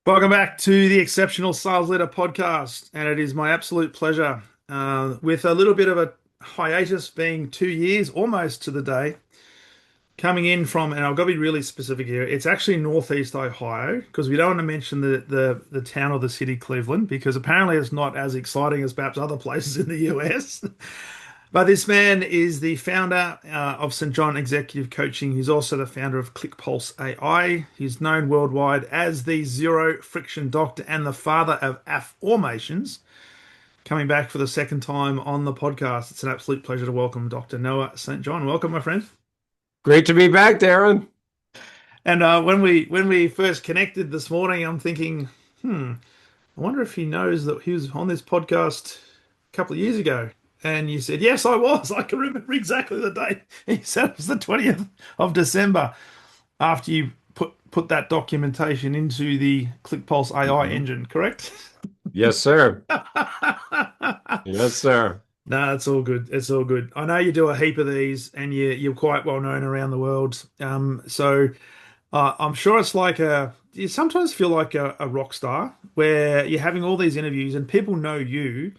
Welcome back to the Exceptional Sales Leader podcast, and it is my absolute pleasure, with a little bit of a hiatus being 2 years, almost to the day, coming in from, and I've got to be really specific here. It's actually Northeast Ohio because we don't want to mention the town or the city Cleveland because apparently it's not as exciting as perhaps other places in the US. But this man is the founder of St. John Executive Coaching. He's also the founder of ClickPulse AI. He's known worldwide as the Zero Friction Doctor and the father of Afformations. Coming back for the second time on the podcast, it's an absolute pleasure to welcome Dr. Noah St. John. Welcome, my friend. Great to be back, Darren. And when we first connected this morning, I'm thinking, I wonder if he knows that he was on this podcast a couple of years ago. And you said, yes, I was. I can remember exactly the date. He said it was the 20th of December after you put that documentation into the ClickPulse AI Mhm. engine, correct? Yes, sir. Yes, sir. No, it's all good. It's all good. I know you do a heap of these, and you're quite well known around the world. I'm sure it's like you sometimes feel like a rock star where you're having all these interviews and people know you,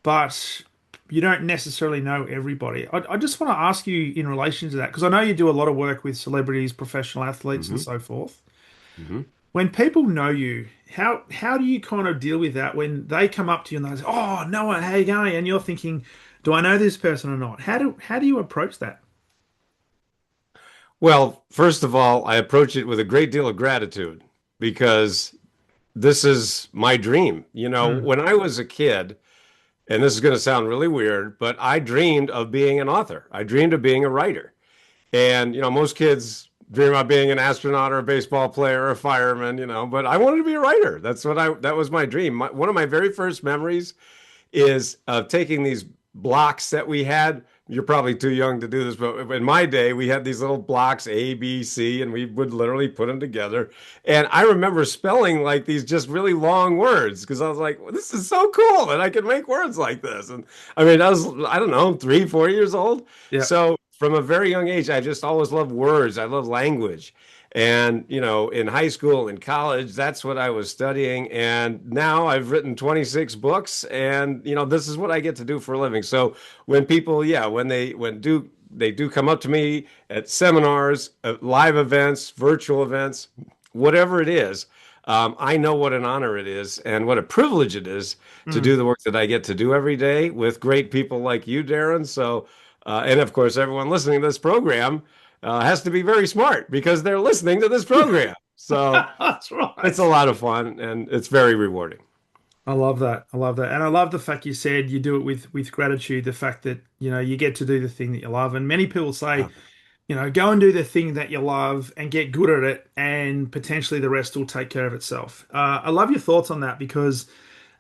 but you don't necessarily know everybody. I just want to ask you in relation to that, because I know you do a lot of work with celebrities, professional athletes, and hmm so forth. hmm When people know you, how do you kind of deal with that when they come up to you and they say, "Oh, Noah, how you going?" And you're thinking, "Do I know this person or not?" How do you approach that? Well, first of all, I approach it with a great deal of gratitude because this is my dream. Mm, When I was a kid, and this is going to sound really weird, but I dreamed of being an author. I dreamed of being a writer. And, most kids dream about being an astronaut or a baseball player or a fireman, but I wanted to be a writer. That was my dream. One of my very first memories is taking these blocks that we had. You're probably too young to do this, but in my day, we had these little blocks A, B, C, and we would literally put them together. And I remember spelling like these just really long words because I was like, well, this is so cool that I can make words like this. And I mean, I don't know, 3, 4 years old. yeah. So from a very young age, I just always loved words. I love language. And, in high school and college, that's what I was studying. And now I've written 26 books and, this is what I get to do for a living. So when people, yeah, they do come up to me at seminars, at live events, virtual events, whatever it is, I know what an honor it is and what a privilege it is to Mm. do the work that I get to do every day with great people like you, Darren. So, and of course, everyone listening to this program has to be very smart because they're listening to this program. So That's it's right. a lot of fun and it's very rewarding. I love that. I love that. And I love the fact you said you do it with gratitude, the fact that, you get to do the thing that you love. And many people say, Yeah. go and do the thing that you love and get good at it, and potentially the rest will take care of itself. I love your thoughts on that because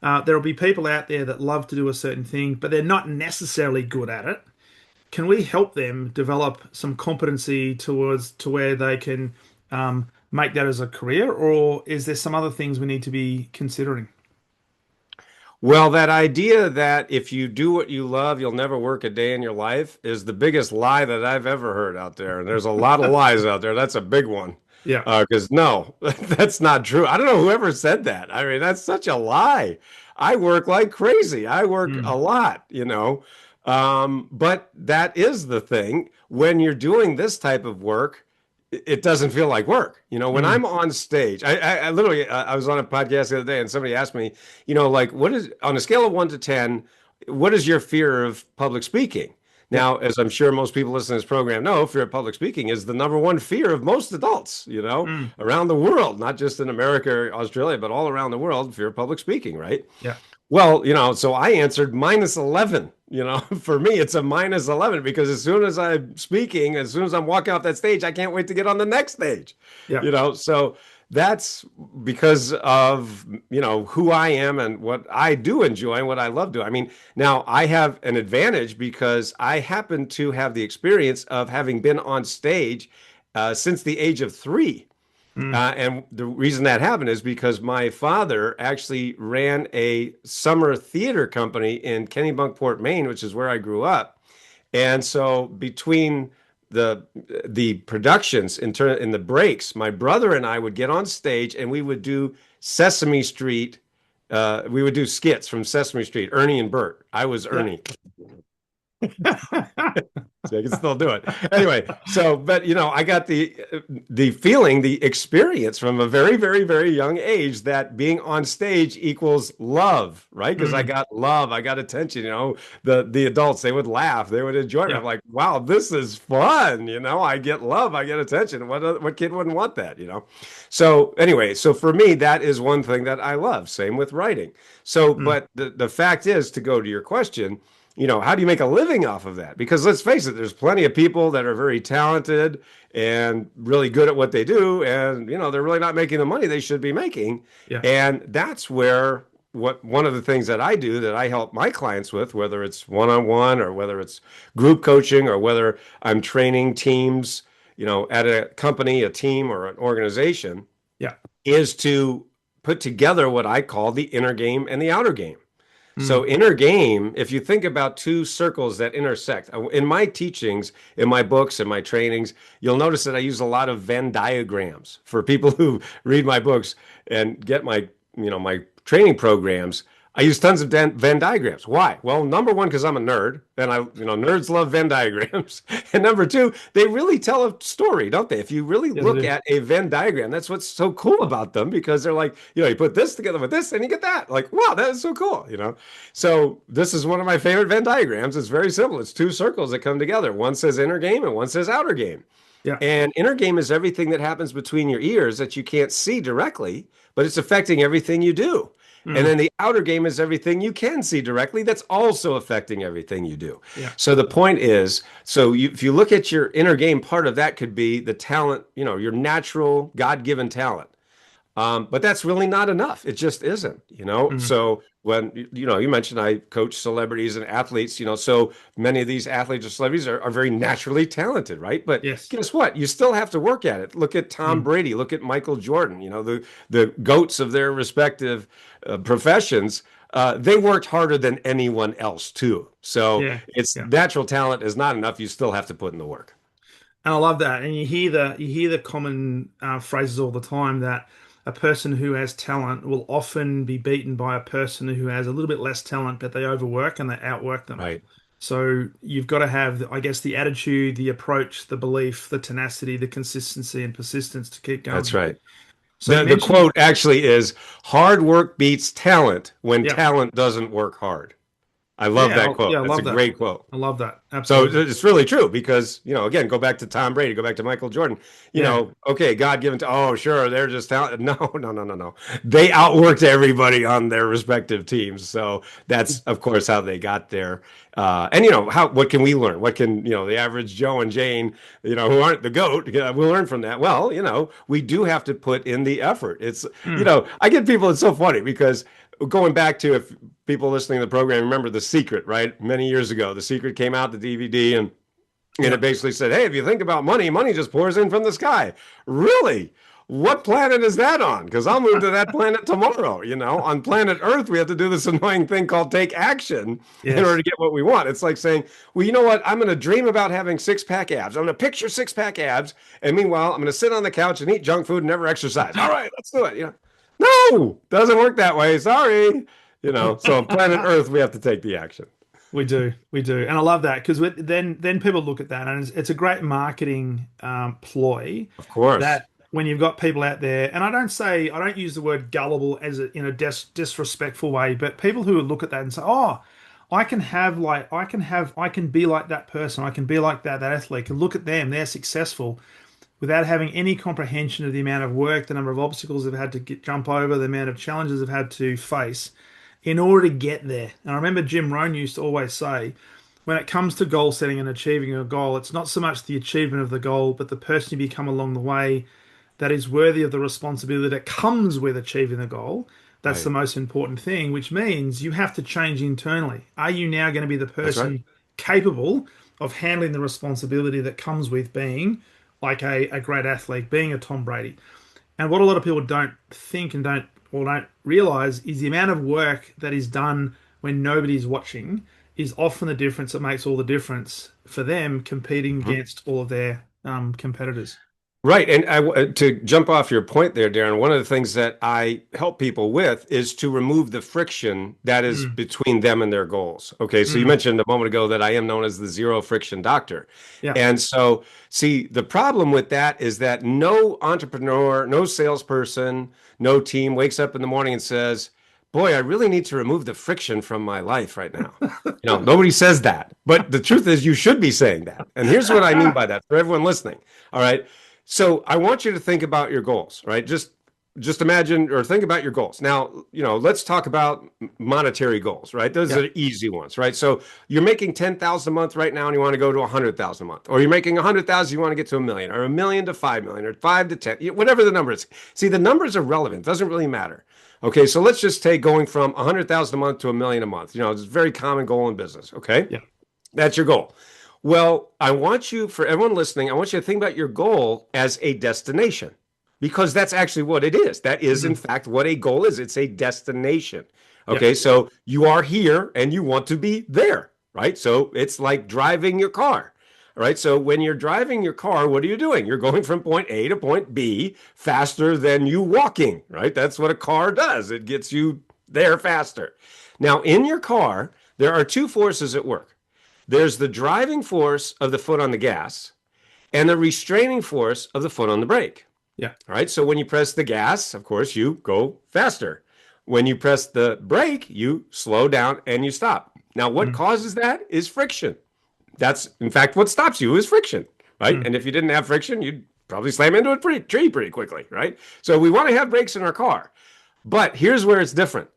there'll be people out there that love to do a certain thing, but they're not necessarily good at it. Can we help them develop some competency towards to where they can make that as a career, or is there some other things we need to be considering? Well, that idea that if you do what you love, you'll never work a day in your life is the biggest lie that I've ever heard out there. And there's a lot of lies out there. That's a big one. Yeah. Because no, that's not true. I don't know whoever said that. I mean, that's such a lie. I work like crazy. I work a Mm, lot. But that is the thing. When you're doing this type of work, it doesn't feel like work. When mm, I'm on stage, I literally, I was on a podcast the other day and somebody asked me, like, what is, on a scale of 1 to 10, what is your fear of public speaking? yeah. Now, as I'm sure most people listening to this program know, fear of public speaking is the number one fear of most adults, Mm, around the world, not just in America or Australia, but all around the world, fear of public speaking, right? yeah. Well, so I answered minus 11. For me, it's a minus 11 because as soon as I'm speaking, as soon as I'm walking off that stage, I can't wait to get on the next stage. Yeah. So that's because of, who I am and what I do enjoy and what I love doing. I mean, now I have an advantage because I happen to have the experience of having been on stage since the age of 3. Mm, And the reason that happened is because my father actually ran a summer theater company in Kennebunkport, Maine, which is where I grew up. And so between the the productions in the breaks, my brother and I would get on stage and we would do Sesame Street. We would do skits from Sesame Street. Ernie and Bert. I was Yeah. Ernie. So I can still do it. Anyway, so but I got the feeling, the experience from a very, very, very young age that being on stage equals love, right? Because I Mm. got love, I got attention. The adults, they would laugh, they would enjoy it. I'm Yeah. like, wow, this is fun. I get love, I get attention. What kid wouldn't want that? So anyway, so for me, that is one thing that I love. Same with writing. So, Mm. but the fact is, to go to your question, how do you make a living off of that? Because let's face it, there's plenty of people that are very talented and really good at what they do, and they're really not making the money they should be making. Yeah. And that's where one of the things that I do that I help my clients with, whether it's one-on-one or whether it's group coaching or whether I'm training teams, at a company, a team, or an organization, Yeah. is to put together what I call the inner game and the outer game. So Mm. inner game, if you think about two circles that intersect, in my teachings, in my books, in my trainings, you'll notice that I use a lot of Venn diagrams. For people who read my books and get my training programs, I use tons of Venn diagrams. Why? Well, number one, because I'm a nerd, and nerds love Venn diagrams. And number two, they really tell a story, don't they? If you really Yeah, they look do. at a Venn diagram, that's what's so cool about them, because they're like, you put this together with this, and you get that. Like, wow, that is so cool. So this is one of my favorite Venn diagrams. It's very simple. It's two circles that come together. One says inner game, and one says outer game. Yeah. And inner game is everything that happens between your ears that you can't see directly, but it's affecting everything you do. And Mm. then the outer game is everything you can see directly that's also affecting everything you do. Yeah. So the point is, if you look at your inner game, part of that could be the talent, your natural God-given talent. But that's really not enough. It just isn't. Mm. So when you mentioned I coach celebrities and athletes, so many of these athletes or celebrities are very naturally talented, right? But Yes. guess what? You still have to work at it. Look at Tom Mm. Brady, look at Michael Jordan, the goats of their respective professions. They worked harder than anyone else too. So Yeah. it's Yeah. natural talent is not enough. You still have to put in the work. And I love that. And you hear the common phrases all the time that a person who has talent will often be beaten by a person who has a little bit less talent, but they overwork and they outwork them. Right. So you've got to have, I guess, the attitude, the approach, the belief, the tenacity, the consistency, and persistence to keep That's going. right. So you The mentioned, quote actually is hard work beats talent when yeah, talent doesn't work hard. I love yeah, that quote. yeah, I That's a love that. great quote. I love that. So Absolutely. it's really true because, again, go back to Tom Brady, go back to Michael Jordan. Yeah. Okay, God given to, oh, sure, they're just talented. No, no, no, no, no. They outworked everybody on their respective teams. So that's, of course, how they got there. And, what can we learn? What can, the average Joe and Jane, who aren't the GOAT, we'll learn from that? Well, we do have to put in the effort. Mm. I get people, it's so funny because going back to if people listening to the program remember The Secret, right? Many years ago, The Secret came out, the DVD, and Yeah. it basically said, hey, if you think about money, money just pours in from the sky. Really? What planet is that on? Because I'll move to that planet tomorrow. On planet Earth, we have to do this annoying thing called take action in order Yes. to get what we want. It's like saying, well, you know what? I'm going to dream about having six-pack abs. I'm going to picture six-pack abs. And meanwhile, I'm going to sit on the couch and eat junk food and never exercise. All right, let's do it. No, doesn't work that way. Sorry. So on planet Earth, we have to take the action. We do, and I love that because then people look at that, and it's a great marketing ploy Of course. that when you've got people out there, and I don't use the word gullible as in a disrespectful way, but people who look at that and say, oh, I can be like that person, I can be like that athlete, and look at them, they're successful without having any comprehension of the amount of work, the number of obstacles they've had to jump over, the amount of challenges they've had to face in order to get there. And I remember Jim Rohn used to always say, when it comes to goal setting and achieving a goal, it's not so much the achievement of the goal, but the person you become along the way that is worthy of the responsibility that comes with achieving the goal. That's the Right. most important thing, which means you have to change internally. Are you now going to be the That's right. person capable of handling the responsibility that comes with being like a great athlete, being a Tom Brady? And what a lot of people don't think and don't realize is the amount of work that is done when nobody's watching is often the difference that makes all the difference for them competing Mhm. against all of their competitors. Right. And to jump off your point there, Darren, one of the things that I help people with is to remove the friction that is Mm, between them and their goals. Okay. So you mm, mentioned a moment ago that I am known as the zero friction doctor. yeah. And so, see, the problem with that is that no entrepreneur, no salesperson, no team wakes up in the morning and says, boy, I really need to remove the friction from my life right now. Nobody says that. But the truth is, you should be saying that. And here's what I mean by that for everyone listening. All right. So I want you to think about your goals, right? Just imagine or think about your goals. Now, let's talk about monetary goals, right? Those Yeah. are easy ones, right? So you're making 10,000 a month right now and you want to go to 100,000 a month, or you're making 100,000, you want to get to a million, or a million to 5 million, or 5 to 10, whatever the number is. See, the numbers are relevant. It doesn't really matter. Okay, so let's just take going from 100,000 a month to a million a month. It's a very common goal in business, okay? Yeah. That's your goal. Well, I want you, for everyone listening, I want you to think about your goal as a destination because that's actually what it is. That is, in Mm, fact, what a goal is. It's a destination. yeah. Okay, so you are here and you want to be there, right? So it's like driving your car. All right, so when you're driving your car, what are you doing? You're going from point A to point B faster than you walking, right? That's what a car does. It gets you there faster. Now, in your car, there are two forces at work. There's the driving force of the foot on the gas and the restraining force of the foot on the brake. Yeah. All right. So when you press the gas, of course, you go faster. When you press the brake, you slow down and you stop. Now, what Mm, causes that is friction. That's, in fact, what stops you is friction, right? mm, And if you didn't have friction, you'd probably slam into a tree pretty quickly, right? So we want to have brakes in our car. But here's where it's different.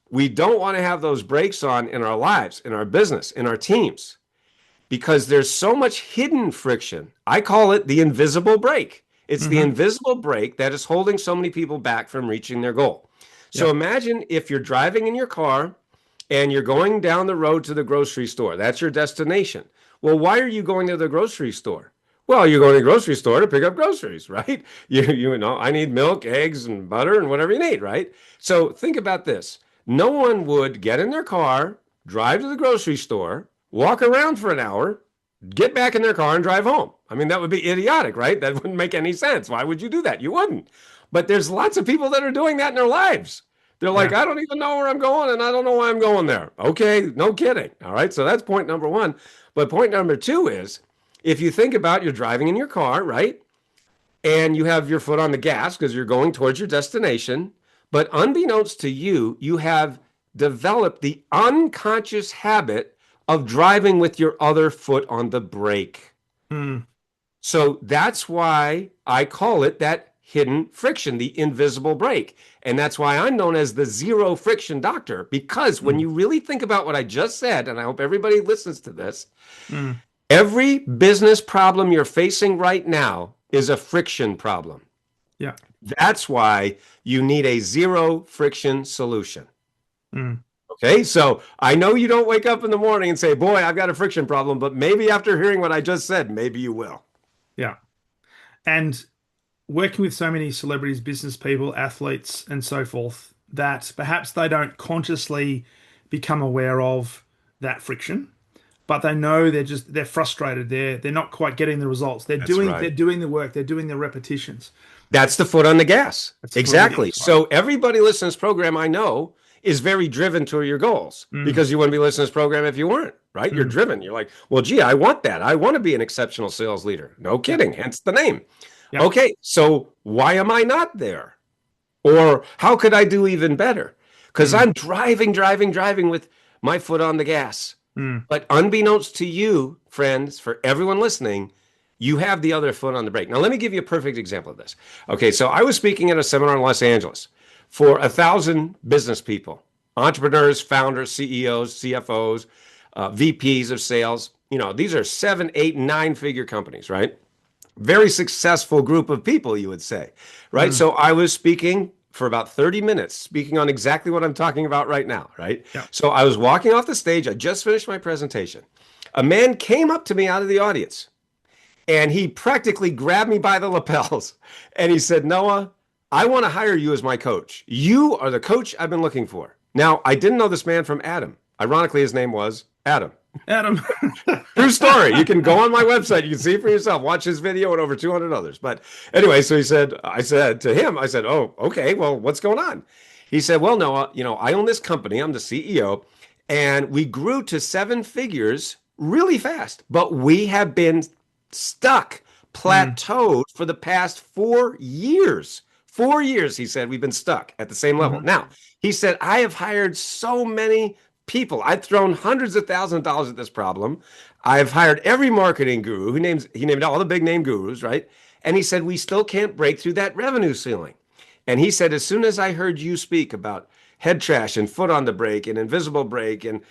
We don't want to have those brakes on in our lives, in our business, in our teams because there's so much hidden friction. I call it the invisible brake. It's the hmm. invisible brake that is holding so many people back from reaching their goal. So Yeah. imagine if you're driving in your car and you're going down the road to the grocery store. That's your destination. Well, why are you going to the grocery store? Well, you're going to the grocery store to pick up groceries, right? I need milk, eggs, and butter, and whatever you need, right? So think about this. No one would get in their car, drive to the grocery store, walk around for an hour, get back in their car and drive home. I mean, that would be idiotic, right? That wouldn't make any sense. Why would you do that? You wouldn't. But there's lots of people that are doing that in their lives. They're like, Yeah. I don't even know where I'm going and I don't know why I'm going there. Okay, no kidding. All right, so that's point number one. But point number two is if you think about you're driving in your car, right? And you have your foot on the gas because you're going towards your destination. But unbeknownst to you, you have developed the unconscious habit of driving with your other foot on the brake. Mm, So that's why I call it that hidden friction, the invisible brake. And that's why I'm known as the zero friction doctor, because when mm, you really think about what I just said, and I hope everybody listens to this, mm. every business problem you're facing right now is a friction problem. Yeah. That's why you need a zero friction solution. Mm, Okay, so I know you don't wake up in the morning and say, boy, I've got a friction problem, but maybe after hearing what I just said, maybe you will. yeah. And working with so many celebrities, business people, athletes, and so forth, that perhaps they don't consciously become aware of that friction, but they know they're frustrated. They're not quite getting the results. They're That's doing they're right. doing the work. They're doing the repetitions. That's the foot on the gas. That's the foot on the Exactly. gas, right? So everybody listening to this program I know is very driven to your goals Mm, because you wouldn't be listening to this program if you weren't, right? You're mm, driven. You're like, well, gee, I want that. I want to be an exceptional sales leader. No yeah, kidding. Hence the name. yeah, Okay. So why am I not there? Or how could I do even better? Because mm, I'm driving with my foot on the gas. mm, But unbeknownst to you, friends, for everyone listening, you have the other foot on the brake. Now, let me give you a perfect example of this. Okay, so I was speaking at a seminar in Los Angeles for 1,000 business people, entrepreneurs, founders, CEOs, CFOs, VPs of sales. These are 7, 8, 9-figure companies, right? Very successful group of people, you would say, right? mm, So I was speaking for about 30 minutes, speaking on exactly what I'm talking about right now, right? yeah, So I was walking off the stage. I just finished my presentation. A man came up to me out of the audience and he practically grabbed me by the lapels and he said, Noah, I want to hire you as my coach. You are the coach I've been looking for. Now, I didn't know this man from Adam. Ironically, his name was Adam. Adam. True story. You can go on my website. You can see for yourself. Watch his video and over 200 others. But anyway, so I said to him, I said, oh, okay, well, what's going on? He said, well, Noah, I own this company. I'm the CEO. And we grew to seven figures really fast. But we have been stuck, Mm, plateaued for the past 4 years. 4 years, he said, we've been stuck at the same level. mhm. Now, he said, I have hired so many people. I've thrown hundreds of thousands of dollars at this problem. I've hired every marketing guru. He named all the big name gurus, right? And he said, we still can't break through that revenue ceiling. And he said, as soon as I heard you speak about head trash and foot on the brake and invisible brake and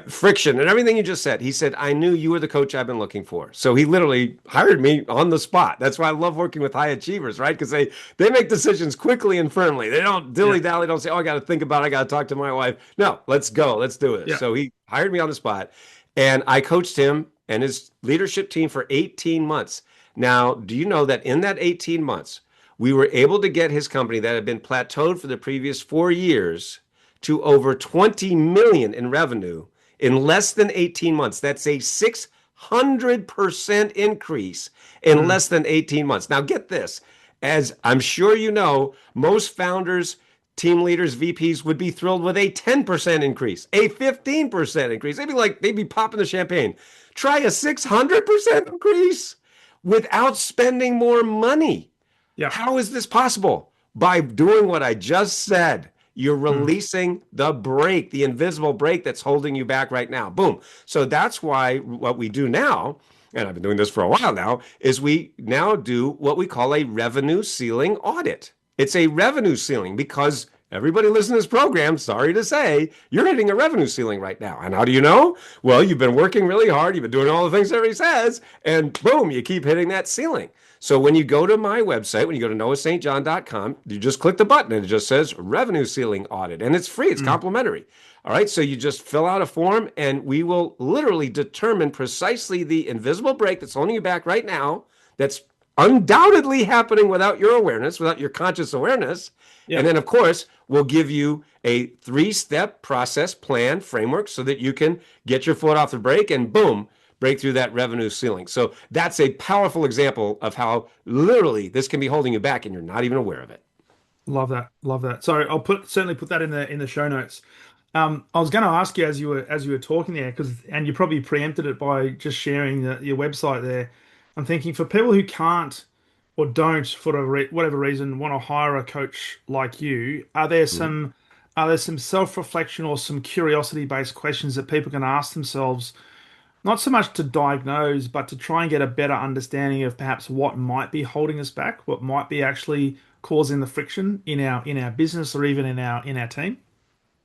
friction and everything you just said, he said, I knew you were the coach I've been looking for. So he literally hired me on the spot. That's why I love working with high achievers, right? Because they make decisions quickly and firmly. They don't Yeah, dilly dally, don't say, oh, I got to think about it. I got to talk to my wife. No, let's go. Let's do this. yeah. So he hired me on the spot and I coached him and his leadership team for 18 months. Now, do you know that in that 18 months, we were able to get his company that had been plateaued for the previous 4 years to over 20 million in revenue in less than 18 months. That's a 600% increase in Mm, less than 18 months. Now, get this. As I'm sure you know, most founders, team leaders, VPs would be thrilled with a 10% increase, a 15% increase. They'd be popping the champagne. Try a 600% increase without spending more money. yeah. How is this possible? By doing what I just said. You're Mm, releasing the brake, the invisible brake that's holding you back right now. Boom. So that's why what we do now, and I've been doing this for a while now, is we now do what we call a revenue ceiling audit. It's a revenue ceiling because everybody listening to this program, sorry to say, you're hitting a revenue ceiling right now. And how do you know? Well, you've been working really hard, you've been doing all the things everybody says, and boom, you keep hitting that ceiling. So when you go to my website, when you go to noahstjohn.com, you just click the button and it just says revenue ceiling audit and it's free, it's mm. complimentary. All right, so you just fill out a form and we will literally determine precisely the invisible brake that's holding you back right now, that's undoubtedly happening without your awareness, without your conscious awareness. Yeah. And then, of course, we'll give you a 3-step process plan framework so that you can get your foot off the brake and boom, break through that revenue ceiling. So that's a powerful example of how literally this can be holding you back and you're not even aware of it. Love that. Love that. So I'll certainly put that in the show notes. I was going to ask you as you were talking there, and you probably preempted it by just sharing your website there. I'm thinking for people who can't or don't, for whatever reason, want to hire a coach like you, are there some self-reflection or some curiosity-based questions that people can ask themselves, not so much to diagnose, but to try and get a better understanding of perhaps what might be holding us back, what might be actually causing the friction in our business or even in our team?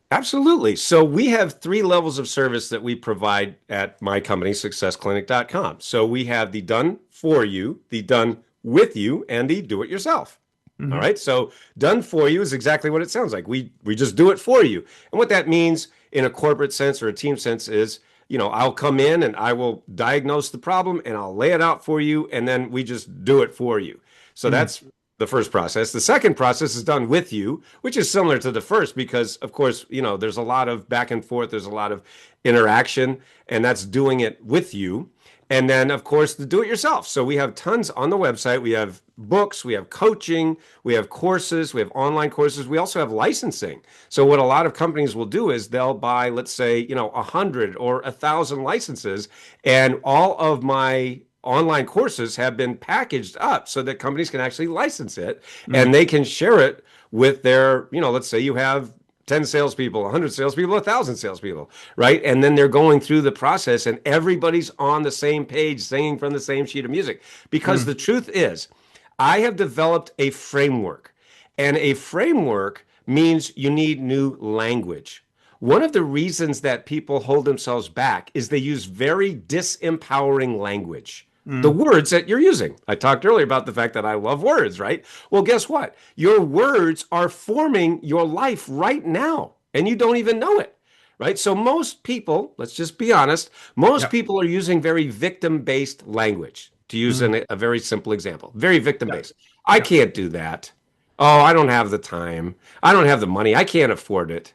Absolutely. So we have 3 levels of service that we provide at my company, successclinic.com. So we have the done for you, the done with you, and the do it yourself. All Hmm. right. So done for you is exactly what it sounds like. We just do it for you. And what that means in a corporate sense or a team sense is, I'll come in and I will diagnose the problem and I'll lay it out for you, and then we just do it for you. So Mm, that's the first process. The second process is done with you, which is similar to the first because, of course, there's a lot of back and forth, there's a lot of interaction, and that's doing it with you. And then, of course, the do it yourself. So we have tons on the website. We have books, we have coaching, we have courses, we have online courses. We also have licensing. So what a lot of companies will do is they'll buy, let's say, 100 or 1,000 licenses, and all of my online courses have been packaged up so that companies can actually license it mm, and they can share it with their, let's say you have 10 salespeople, 100 salespeople, 1,000 salespeople, right? And then they're going through the process and everybody's on the same page, singing from the same sheet of music. Because mm, the truth is, I have developed a framework, and a framework means you need new language. One of the reasons that people hold themselves back is they use very disempowering language. The mm, words that you're using. I talked earlier about the fact that I love words, right? Well, guess what? Your words are forming your life right now, and you don't even know it, right? So, most people, let's just be honest, most yeah, people are using very victim based language, to use mm, a very simple example, very victim yeah, based. I yeah, can't do that. Oh, I don't have the time. I don't have the money. I can't afford it.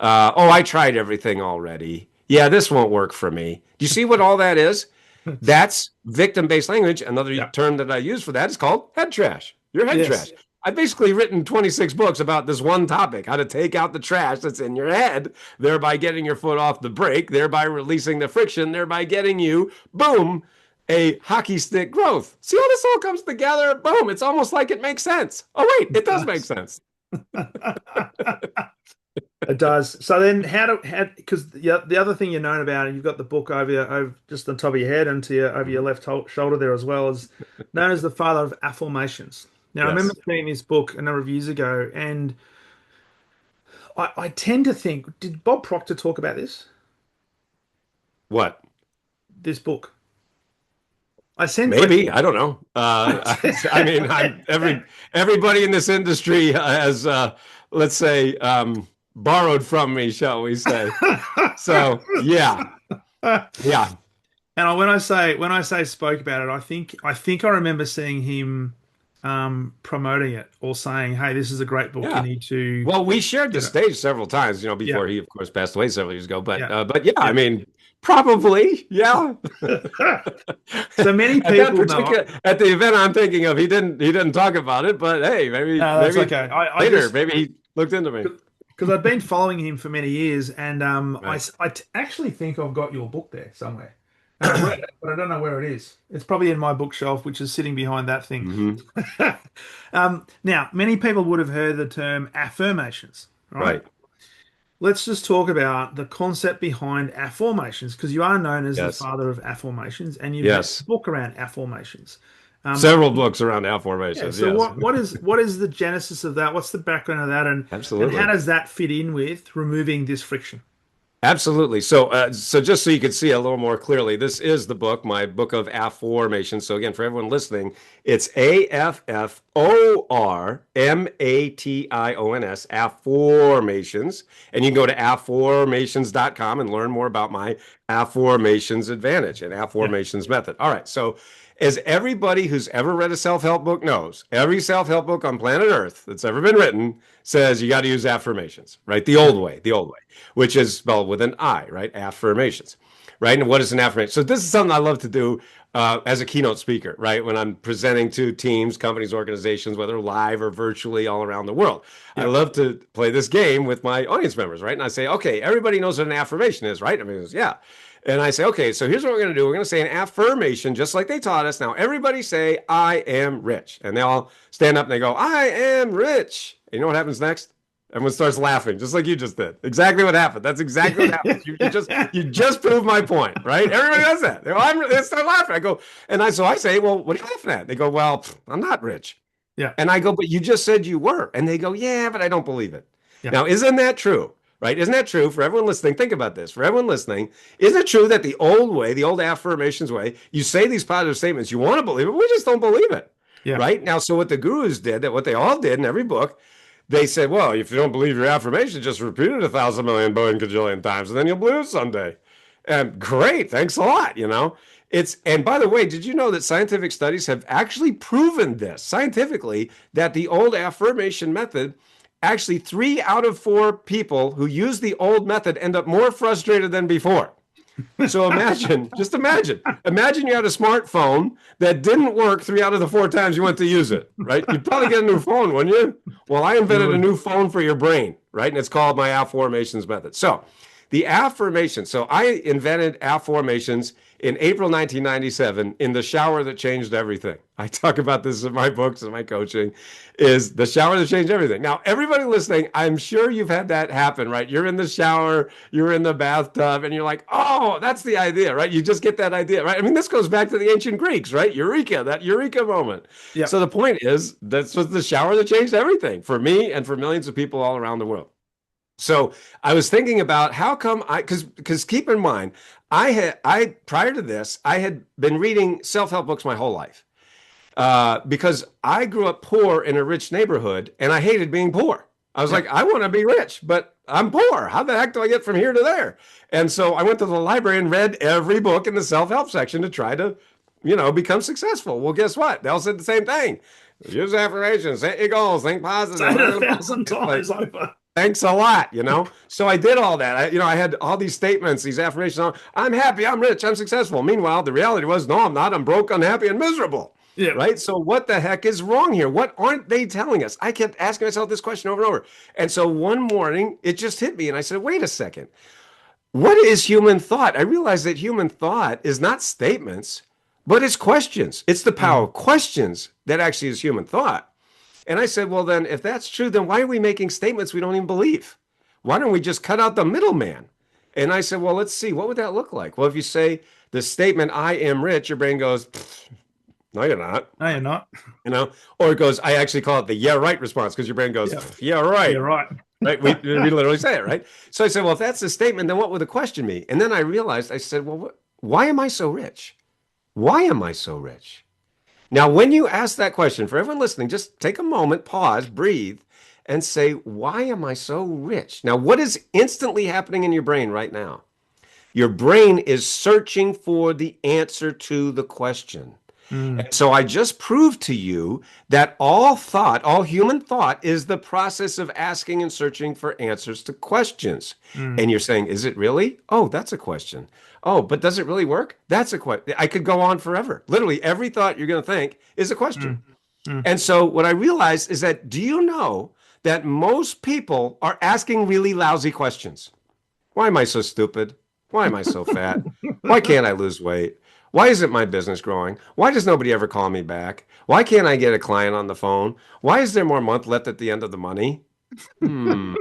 Oh, I tried everything already. yeah, this won't work for me. Do you see what all that is? That's victim-based language. Another Yeah. term that I use for that is called head trash. You're head Yes. trash. I've basically written 26 books about this one topic, how to take out the trash that's in your head, thereby getting your foot off the brake, thereby releasing the friction, thereby getting you, boom, a hockey stick growth. See how this all comes together? Boom. It's almost like it makes sense. Oh, wait, it does make sense. It does. So then, how because the other thing you're known about, and you've got the book over just on top of your head and to your over your Mhm. left shoulder there as well, is known as the father of Afformations. Now, I remember Yes. seeing this book a number of years ago, and I tend to think, did Bob Proctor talk about What? this book? I Maybe, I don't know. I mean, I'm everybody in this industry has, let's say, borrowed from me, shall we say? So, yeah, yeah, And when I say spoke about it, I think I remember seeing him promoting it or saying, "Hey, this is a great book. You yeah. need to Well, we shared the get it." stage several times, Yeah, before he, of course, passed away several years ago. yeah, But yeah, I yeah. mean, probably, yeah. So many At that people know. particular, at the event I'm thinking of, he didn't talk about it. But hey, No, that's maybe okay. I later, just maybe he looked into me. because I've been following him for many years, and Right. actually think I've got your book there somewhere, and I've read it, but I don't know where it is. It's probably in my bookshelf, which is sitting behind that thing. Hmm. Now, many people would have heard the term affirmations, right? Right. Let's just talk about the concept behind Afformations, because you are known as the Yes. father of Afformations, and you've had a Yes. book around Afformations. Um, Several books around yeah. Afformations. So Yes. what is the genesis of that? What's the background of that, and how Absolutely. does that fit in with removing this friction? Absolutely. So just so you could see a little more clearly, this is the book, my book of Afformations. So again, for everyone listening, it's Afformations, Afformations, and you can go to afformations.com and learn more about my Afformations advantage and Yeah. Afformations method. All right. So as everybody who's ever read a self-help book knows, every self-help book on planet Earth that's ever been written says you got to use affirmations, right? The old way, which is spelled with an I, right? Affirmations, right? And what is an affirmation? So this is something I love to do as a keynote speaker, right? When I'm presenting to teams, companies, organizations, whether live or virtually all around the world. I Yeah. love to play this game with my audience members, right? And I say, okay, everybody knows what an affirmation is, right? I mean, yeah. And I say, okay, so here's what we're going to do. We're going to say an affirmation, just like they taught us. Now, everybody say, I am rich. And they all stand up and they go, I am rich. And you know what happens next? Everyone starts laughing, just like you just did. Exactly what happened. That's exactly what happens. You just proved my point, right? Everybody does that. They start laughing. So I say, well, what are you laughing at? They go, well, I'm not rich. Yeah. And I go, but you just said you were. And they go, yeah, but I don't believe it. Yeah. Now, isn't that true? Right? Isn't that true for everyone listening? Think about this. For everyone listening, isn't it true that the old way, the old affirmations way, you say these positive statements, you want to believe it, we just don't believe it. Yeah. Right? Now, so what the gurus did, that what they all did in every book, they said, well, if you don't believe your affirmation, just repeat it 1,000,000,000,000,000 times, and then you'll believe it someday. And great, thanks a lot. And by the way, did you know that scientific studies have actually proven this scientifically that the old affirmation method, actually 3 out of 4 people who use the old method end up more frustrated than before. So imagine you had a smartphone that didn't work 3 out of the 4 times you went to use it, right? You'd probably get a new phone, wouldn't you? Well, I You invented a would. new phone for your brain, right? And it's called my affirmations method. So the affirmation. So I invented affirmations in April 1997 in the shower that changed everything. I talk about this in my books and my coaching, is the shower that changed everything. Now, everybody listening, I'm sure you've had that happen, right? You're in the shower, you're in the bathtub, and you're like, oh, that's the idea, right? You just get that idea, right? I mean, this goes back to the ancient Greeks, right? Eureka, that eureka moment. Yeah. So the point is, that's was the shower that changed everything for me and for millions of people all around the world. So I was thinking about how come because keep in mind, I prior to this, I had been reading self-help books my whole life. Because I grew up poor in a rich neighborhood and I hated being poor. I was Yeah. like, I want to be rich, but I'm poor. How the heck do I get from here to there? And so I went to the library and read every book in the self-help section to try to, become successful. Well, guess what? They all said the same thing. Use affirmations, set your goals, think Say positive. it 1,000 It's like, times over. Thanks a lot, So I did all that. I had all these statements, these affirmations. I'm happy, I'm rich, I'm successful. Meanwhile, the reality was, no, I'm not. I'm broke, unhappy, and miserable. Yeah. Right? So what the heck is wrong here? What aren't they telling us? I kept asking myself this question over and over. And so one morning, it just hit me, and I said, wait a second. What is human thought? I realized that human thought is not statements, but it's questions. It's the power Mm. of questions that actually is human thought. And I said, well, then, if that's true, then why are we making statements we don't even believe? Why don't we just cut out the middleman? And I said, well, let's see, what would that look like? Well, if you say the statement, I am rich, your brain goes, no, you're not, No, you're not. or it goes, I actually call it the yeah, right response because your brain goes, Yeah. yeah, Yeah, right. right. Right. We literally say it, right? So I said, well, if that's the statement, then what would the question be? And then I realized, I said, well, why am I so rich? Why am I so rich? Now, when you ask that question, for everyone listening, just take a moment, pause, breathe, and say, why am I so rich? Now, what is instantly happening in your brain right now? Your brain is searching for the answer to the question. Mm. And so I just proved to you that all thought, all human thought, is the process of asking and searching for answers to questions. Mm. And you're saying, is it really? Oh, that's a question. Oh, but does it really work? That's a question. I could go on forever. Literally, every thought you're going to think is a question. Mm. Mm. And so what I realized is that do you know that most people are asking really lousy questions? Why am I so stupid? Why am I so fat? Why can't I lose weight? Why isn't my business growing? Why does nobody ever call me back? Why can't I get a client on the phone? Why is there more month left at the end of the money? Hmm.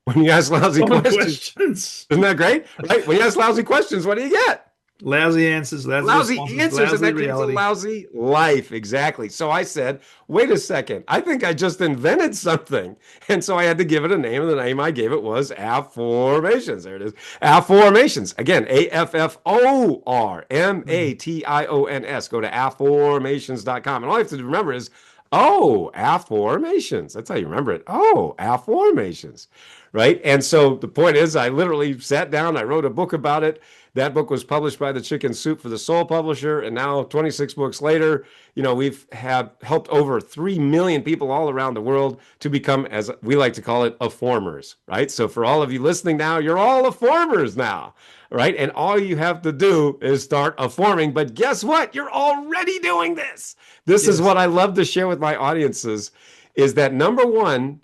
When you ask lousy Common questions, questions. isn't that great? Right? When you ask lousy questions, what do you get? Lousy answers, lousy Lousy responses, answers, and lousy that creates a reality. lousy life. Exactly. So I said, wait a second. I think I just invented something. And so I had to give it a name, and the name I gave it was Afformations. There it is. Afformations. Again, Mm. Afformations. Go to afformations.com. And all you have to remember is, oh, Afformations. That's how you remember it. Oh, Afformations. Right. And so the point is, I literally sat down, I wrote a book about it. That book was published by the Chicken Soup for the Soul publisher, and now 26 books later, we've have helped over 3 million people all around the world to become, as we like to call it, Afformers, right? So for all of you listening now, you're all Afformers now, right? And all you have to do is start Afforming. But guess what? You're already doing this. This is Yes. what I love to share with my audiences is that number one,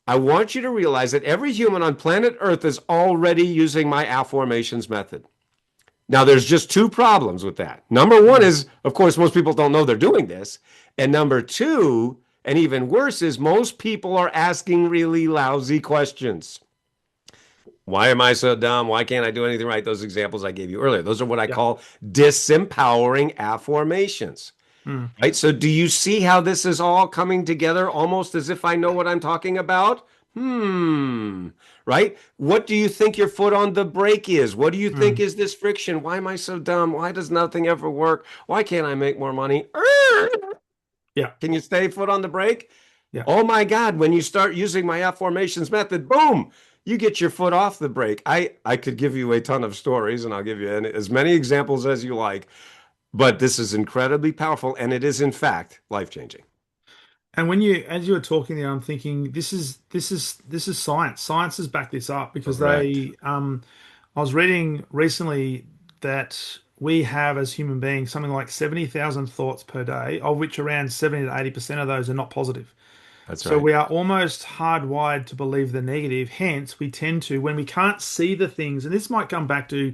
I want you to realize that every human on planet Earth is already using my Afformations method. Now, there's just two problems with that. Number one Mm. is, of course, most people don't know they're doing this. And number two, and even worse, is most people are asking really lousy questions. Why am I so dumb? Why can't I do anything right? Those examples I gave you earlier. Those are what I Yeah. call disempowering affirmations. Mm. Right? So do you see how this is all coming together almost as if I know what I'm talking about? Right? What do you think your foot on the brake is? What do you think Mm. is this friction? Why am I so dumb? Why does nothing ever work? Why can't I make more money? Yeah. Can you stay foot on the brake? Yeah. Oh my God, when you start using my affirmations method, boom, you get your foot off the brake. I could give you a ton of stories and I'll give you as many examples as you like, but this is incredibly powerful and it is in fact life-changing. And as you were talking there, I'm thinking this is science. Science has backed this up because Correct. I was reading recently that we have as human beings something like 70,000 thoughts per day, of which around 70 to 80% of those are not positive. That's So right. we are almost hardwired to believe the negative. Hence, we tend to, when we can't see the things, and this might come back to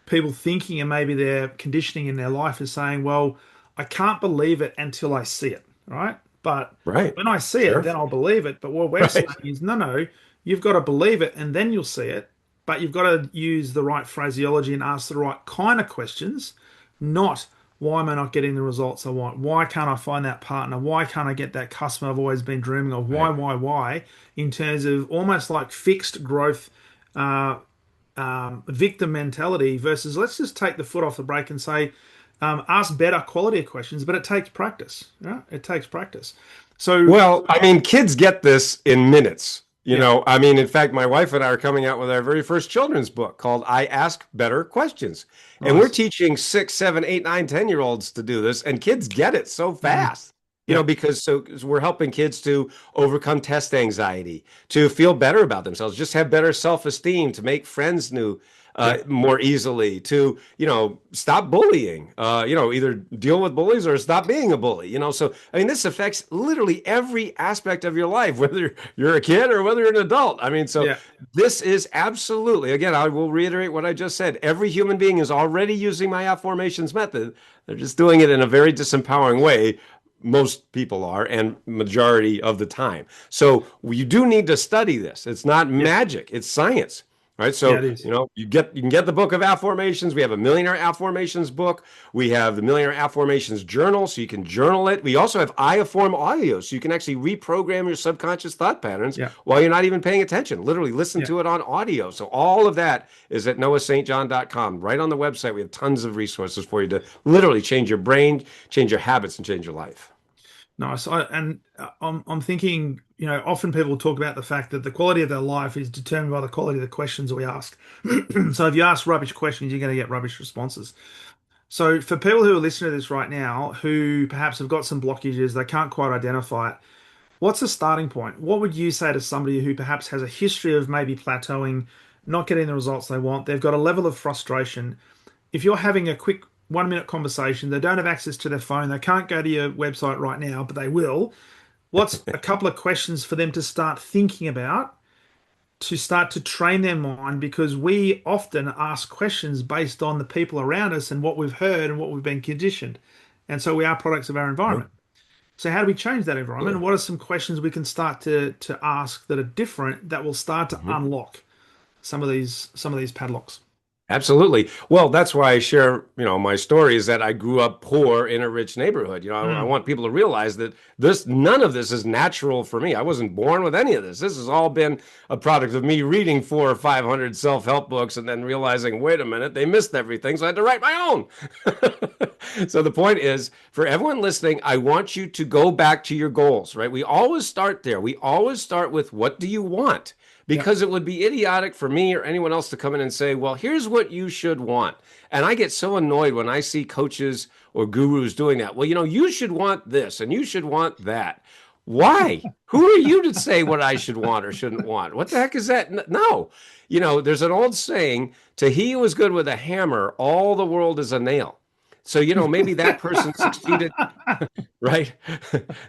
people thinking and maybe their conditioning in their life is saying, well, I can't believe it until I see it, right? But Right. when I see it, Sure. then I'll believe it. But what we're saying Right. is, no, no, you've got to believe it and then you'll see it. But you've got to use the right phraseology and ask the right kind of questions, not why am I not getting the results I want? Why can't I find that partner? Why can't I get that customer I've always been dreaming of? Right. Why? In terms of almost like fixed growth uh, victim mentality versus let's just take the foot off the brake and say, ask better quality of questions, but it takes practice. Yeah, it takes practice. So, Well, I mean, kids get this in minutes. yeah, I mean, in fact, my wife and I are coming out with our very first children's book called I Ask Better Questions. And we're nice. teaching 6, 7, 8, 9, 10-year olds to do this, and kids get it so Mm, fast. You know, Yeah. because we're helping kids to overcome test anxiety, to feel better about themselves, just have better self-esteem, to make friends new Yeah. more easily, to, stop bullying, either deal with bullies or stop being a bully, So, I mean, this affects literally every aspect of your life, whether you're a kid or whether you're an adult. I mean, so Yeah. this is absolutely, again, I will reiterate what I just said. Every human being is already using my Afformations method. They're just doing it in a very disempowering way. Most people are, and majority of the time. So you do need to study this. It's not Yeah. magic, it's science. Right. Yeah, So, it is. you can get the book of Afformations. We have a Millionaire Afformations book. We have the Millionaire Afformations journal, so you can journal it. We also have Iafform audio, so you can actually reprogram your subconscious thought patterns Yeah. while you're not even paying attention. Literally listen Yeah. to it on audio. So all of that is at noahstjohn.com. Right on the website, we have tons of resources for you to literally change your brain, change your habits, and change your life. Nice. I'm thinking, often people talk about the fact that the quality of their life is determined by the quality of the questions we ask. So if you ask rubbish questions, you're going to get rubbish responses. So for people who are listening to this right now, who perhaps have got some blockages, they can't quite identify it, what's the starting point? What would you say to somebody who perhaps has a history of maybe plateauing, not getting the results they want? They've got a level of frustration. If you're having a quick 1 minute conversation, they don't have access to their phone, they can't go to your website right now, but they will. What's a couple of questions for them to start thinking about to start to train their mind? Because we often ask questions based on the people around us and what we've heard and what we've been conditioned. And so we are products of our Yep. environment. So how do we change that environment? And Absolutely. what are some questions we can start to ask that are different that will start to Mhm. unlock some of these padlocks? Absolutely. Well, that's why I share, my story is that I grew up poor in a rich neighborhood. I Mm, want people to realize that none of this is natural for me. I wasn't born with any of this. This has all been a product of me reading 400 or 500 self-help books and then realizing, wait a minute, they missed everything. So I had to write my own. So the point is, for everyone listening, I want you to go back to your goals, right? We always start there. We always start with, what do you want? yeah, Because it would be idiotic for me or anyone else to come in and say, well, here's what you should want. And I get so annoyed when I see coaches or gurus doing that. Well, you should want this and you should want that. Why? Who are you to say what I should want or shouldn't want? What the heck is that? No. There's an old saying, to he who is good with a hammer, all the world is a nail. So, maybe that person succeeded, right?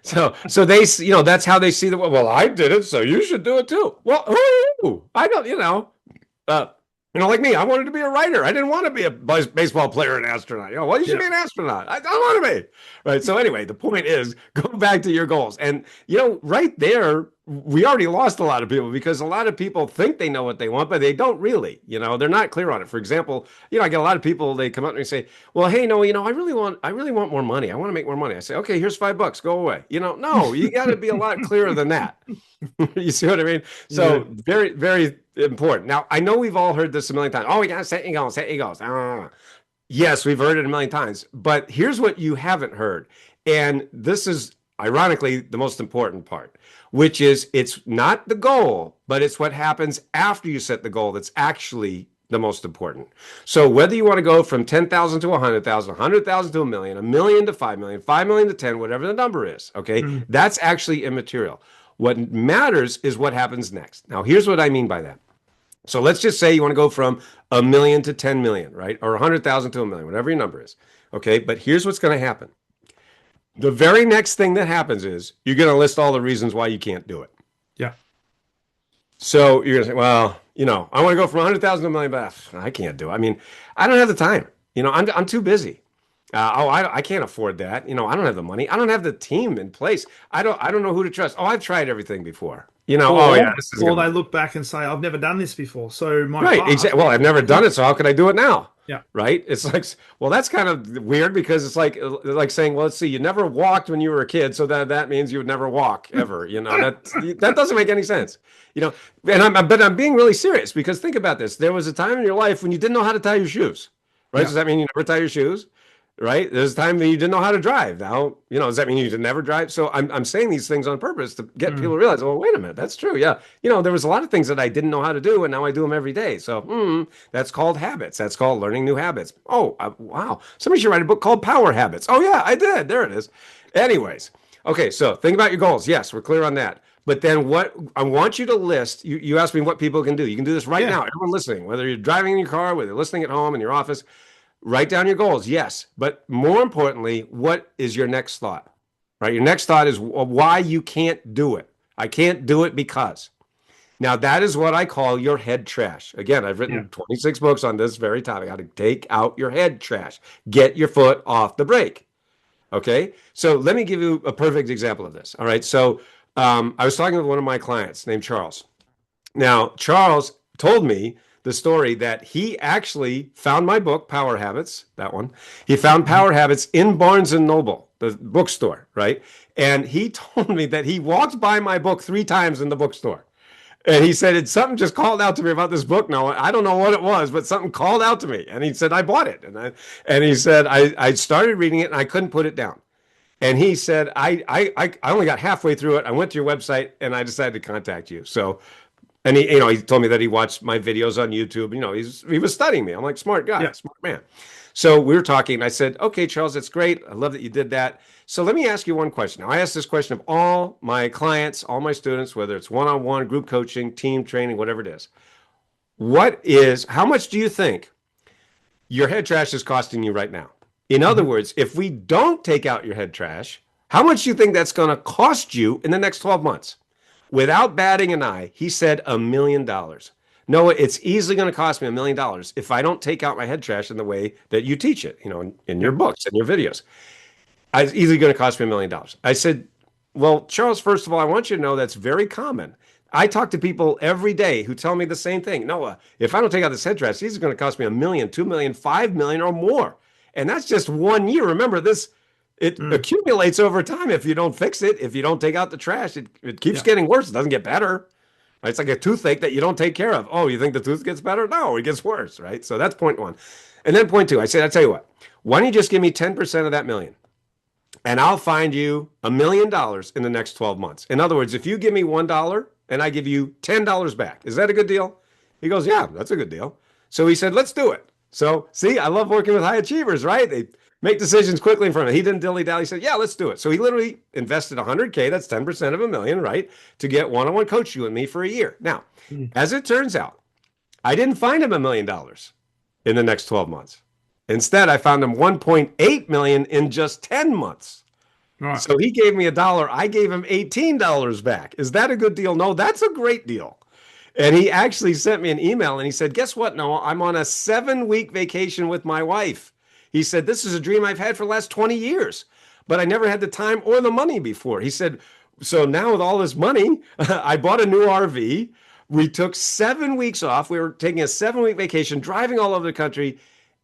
So that's how they see the world. Well, I did it, so you should do it too. Well, who are you? I don't, uh, like me, I wanted to be a writer. I didn't want to be a baseball player and astronaut. Well, you should yeah, be an astronaut. I don't want to be. Right. So anyway, the point is, go back to your goals. And right there, we already lost a lot of people because a lot of people think they know what they want, but they don't really. They're not clear on it. For example, I get a lot of people, they come up to me and say, well, hey, no, I really want more money. I want to make more money. I say, okay, here's $5. Go away. No, you got to be a lot clearer than that. You see what I mean? yeah, So very, very important. Now, I know we've all heard this a million times. Oh, we got to set your goals, set your goals. Yes, we've heard it a million times. But here's what you haven't heard. And this is ironically the most important part, which is, it's not the goal, but it's what happens after you set the goal that's actually the most important. So whether you want to go from 10,000 to 100,000, 100,000 to a million to 5 million, 5 million to 10, whatever the number is, okay? mm, That's actually immaterial. What matters is what happens next. Now, here's what I mean by that. So let's just say you want to go from a million to 10 million, right? Or 100,000 to a million, whatever your number is. Okay. But here's what's going to happen. The very next thing that happens is you're going to list all the reasons why you can't do it. yeah, So you're going to say, well, I want to go from 100,000 to a million, but I can't do it. I mean, I don't have the time. I'm too busy. I can't afford that. I don't have the money. I don't have the team in place. I don't know who to trust. Oh, I've tried everything before. Oh yeah, or this is or gonna they look back and say, I've never done this before, so my right. path Exactly. Well, I've never is done it, this. so how could I do it now? Yeah, Right? It's like, well, that's kind of weird because it's like saying, well, let's see, you never walked when you were a kid, so that means you would never walk ever. That doesn't make any sense. You know, but I'm being really serious because think about this. There was a time in your life when you didn't know how to tie your shoes, right? yeah, Does that mean you never tie your shoes? Right? There's a time that you didn't know how to drive. Now, does that mean you should never drive? So I'm saying these things on purpose to get people mm, to realize, oh, wait a minute, that's true. Yeah. There was a lot of things that I didn't know how to do, and now I do them every day. So that's called habits. That's called learning new habits. Oh, wow. Somebody should write a book called Power Habits. Oh, yeah, I did. There it is. Anyways, Okay, so think about your goals. Yes, we're clear on that. But then what I want you to list, you asked me what people can do. You can do this right Yeah. now. Everyone listening, whether you're driving in your car, whether you're listening at home in your office, write down your goals. Yes. But more importantly, what is your next thought? Right? Your next thought is why you can't do it. I can't do it because. Now, that is what I call your head trash. Again, I've Yeah. written 26 books on this very topic, how to take out your head trash. Get your foot off the brake. Okay. So let me give you a perfect example of this. All right. So I was talking with one of my clients named Charles. Now, Charles told me the story that he actually found my book, Power Habits, that one. He found Mhm. Power Habits in Barnes and Noble, the bookstore, right? And he told me that he walked by my book 3 times in the bookstore. And he said, it's something just called out to me about this book. Now, I don't know what it was, but something called out to me. And he said, I bought it. And he said, I started reading it and I couldn't put it down. And he said, I only got halfway through it. I went to your website and I decided to contact you. So, and he told me that he watched my videos on YouTube. He was studying me. I'm like, smart guy, Yeah. smart man. So we were talking, and I said, okay, Charles, that's great. I love that you did that. So let me ask you one question. Now, I ask this question of all my clients, all my students, whether it's one-on-one, group coaching, team training, whatever it is. How much do you think your head trash is costing you right now? In other Mhm. words, if we don't take out your head trash, how much do you think that's going to cost you in the next 12 months? Without batting an eye, he said $1 million. Noah, it's easily going to cost me $1 million if I don't take out my head trash in the way that you teach it, in your Yeah. books and your videos. It's easily going to cost me $1 million. I said, well, Charles, first of all, I want you to know that's very common. I talk to people every day who tell me the same thing. Noah, if I don't take out this head trash, it's going to cost me $1 million, $2 million, $5 million or more. And that's just 1 year. Remember, it Mm. accumulates over time if you don't fix it. If you don't take out the trash, it keeps Yeah. getting worse. It doesn't get better. Right? It's like a toothache that you don't take care of. Oh, you think the tooth gets better? No, it gets worse, right? So that's point one. And then point two, I said, I tell you what, why don't you just give me 10% of that million? And I'll find you $1 million in the next 12 months. In other words, if you give me $1 and I give you $10 back, is that a good deal? He goes, yeah, that's a good deal. So he said, let's do it. So see, I love working with high achievers, right? They make decisions quickly in front of me. He didn't dilly dally. He said, yeah, let's do it. So he literally invested 100K, that's 10% of $1 million, right? To get one-on-one coach you and me for a year. Now, Mm. as it turns out, I didn't find him $1 million in the next 12 months. Instead, I found him 1.8 million in just 10 months. Right. So he gave me $1. I gave him $18 back. Is that a good deal? No, that's a great deal. And he actually sent me an email and he said, guess what, Noah? I'm on a 7-week vacation with my wife. He said, this is a dream I've had for the last 20 years, but I never had the time or the money before. He said, so now with all this money, I bought a new RV. We took 7 weeks off. We were taking a 7-week vacation, driving all over the country.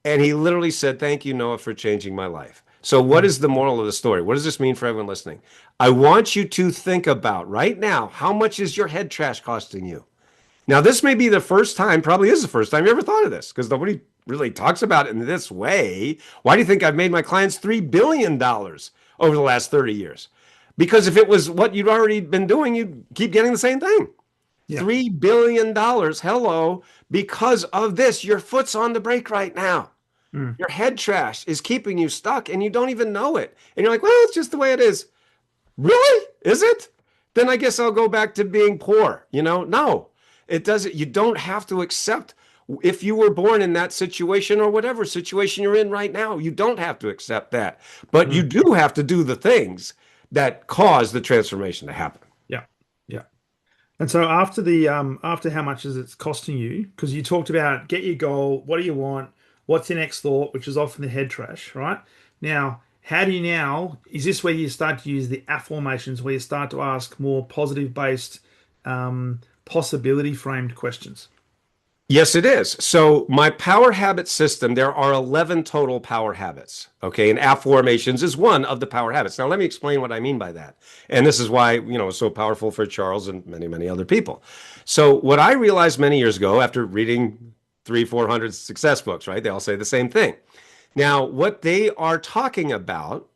And he literally said, thank you, Noah, for changing my life. So, what Mm. is the moral of the story? What does this mean for everyone listening? I want you to think about right now, how much is your head trash costing you? Now, this may be the first time, probably is the first time you ever thought of this because nobody really talks about it in this way. Why do you think I've made my clients $3 billion over the last 30 years? Because if it was what you'd already been doing, you'd keep getting the same thing. Yeah. $3 billion. Hello. Because of this, your foot's on the brake right now. Mm. Your head trash is keeping you stuck and you don't even know it. And you're like, well, it's just the way it is. Really? Is it? Then I guess I'll go back to being poor. No, it doesn't. You don't have to accept if you were born in that situation or whatever situation you're in right now. You don't have to accept that. But you Mm. do have to do the things that cause the transformation to happen. Yeah. Yeah. And so after how much is it costing you? Because you talked about get your goal, what do you want, what's your next thought, which is often the head trash, right? Now, how do you now, is this where you start to use the affirmations, where you start to ask more positive based, possibility framed questions? Yes, it is. So my power habit system, there are 11 total power habits. Okay. And Afformations is one of the power habits. Now, let me explain what I mean by that. And this is why, it's so powerful for Charles and many, many other people. So what I realized many years ago after reading 400 success books, right? They all say the same thing. Now, what they are talking about